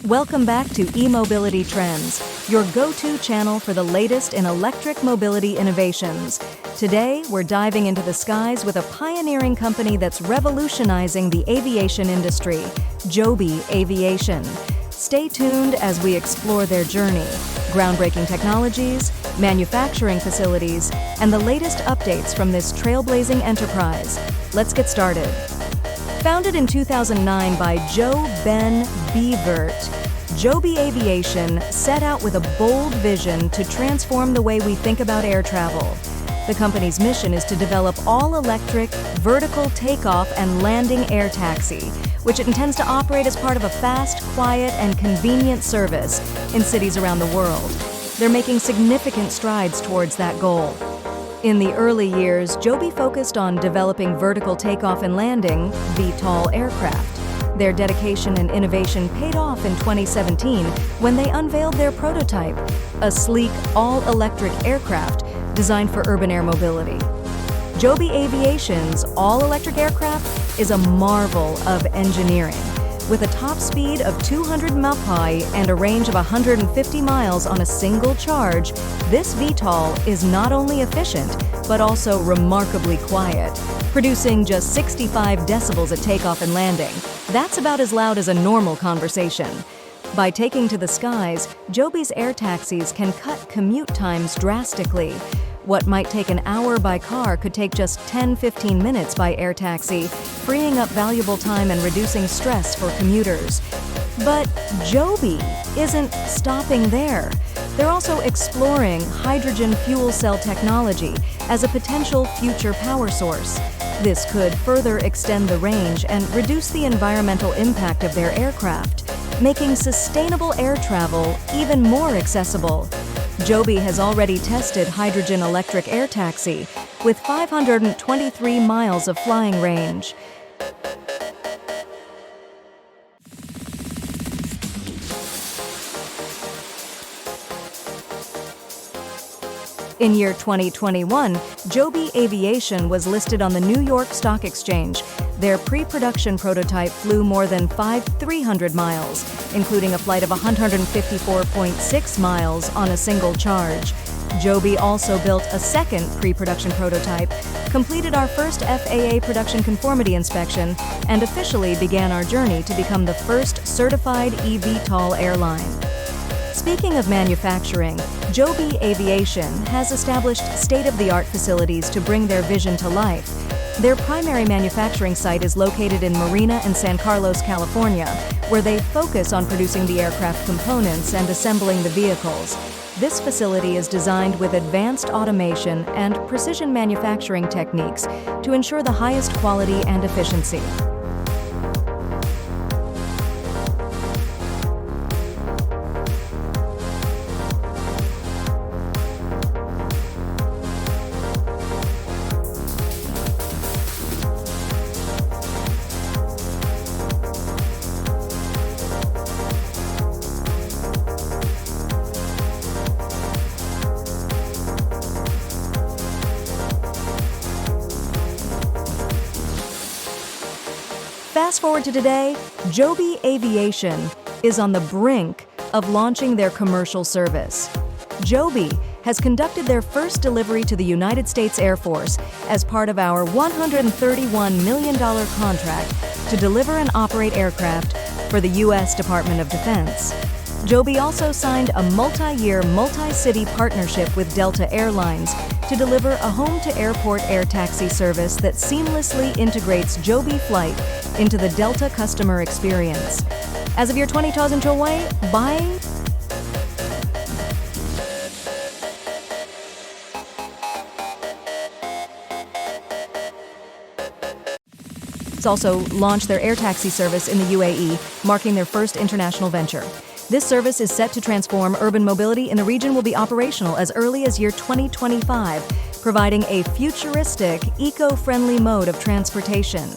Welcome back to eMobility Trends, your go-to channel for the latest in electric mobility innovations. Today, we're diving into the skies with a pioneering company that's revolutionizing the aviation industry, Joby Aviation. Stay tuned as we explore their journey, groundbreaking technologies, manufacturing facilities, and the latest updates from this trailblazing enterprise. Let's get started. Founded in 2009 by JoeBen Bevirt, Joby Aviation set out with a bold vision to transform the way we think about air travel. The company's mission is to develop all-electric, vertical takeoff and landing air taxi, which it intends to operate as part of a fast, quiet, and convenient service in cities around the world. They're making significant strides towards that goal. In the early years, Joby focused on developing vertical takeoff and landing (VTOL) aircraft. Their dedication and innovation paid off in 2017 when they unveiled their prototype, a sleek, all-electric aircraft designed for urban air mobility. Joby Aviation's all-electric aircraft is a marvel of engineering. With a top speed of 200 mph and a range of 150 miles on a single charge, this VTOL is not only efficient, but also remarkably quiet, producing just 65 decibels at takeoff and landing. That's about as loud as a normal conversation. By taking to the skies, Joby's air taxis can cut commute times drastically. What might take an hour by car could take just 10-15 minutes by air taxi, freeing up valuable time and reducing stress for commuters. But Joby isn't stopping there. They're also exploring hydrogen fuel cell technology as a potential future power source. This could further extend the range and reduce the environmental impact of their aircraft, making sustainable air travel even more accessible. Joby has already tested hydrogen electric air taxi with 523 miles of flying range. In year 2021, Joby Aviation was listed on the New York Stock Exchange. Their pre-production prototype flew more than 300 miles, including a flight of 154.6 miles on a single charge. Joby also built a second pre-production prototype, completed our first FAA production conformity inspection, and officially began our journey to become the first certified eVTOL airline. Speaking of manufacturing, Joby Aviation has established state-of-the-art facilities to bring their vision to life. Their primary manufacturing site is located in Marina and San Carlos, California, where they focus on producing the aircraft components and assembling the vehicles. This facility is designed with advanced automation and precision manufacturing techniques to ensure the highest quality and efficiency. Fast forward to today, Joby Aviation is on the brink of launching their commercial service. Joby has conducted their first delivery to the United States Air Force as part of our $131 million contract to deliver and operate aircraft for the U.S. Department of Defense. Joby also signed a multi-year, multi-city partnership with Delta Airlines to deliver a home-to-airport air taxi service that seamlessly integrates Joby Flight into the Delta customer experience. As of year 2022, bye. It's also launched their air taxi service in the UAE, marking their first international venture. This service is set to transform urban mobility in the region, will be operational as early as year 2025, providing a futuristic, eco-friendly mode of transportation.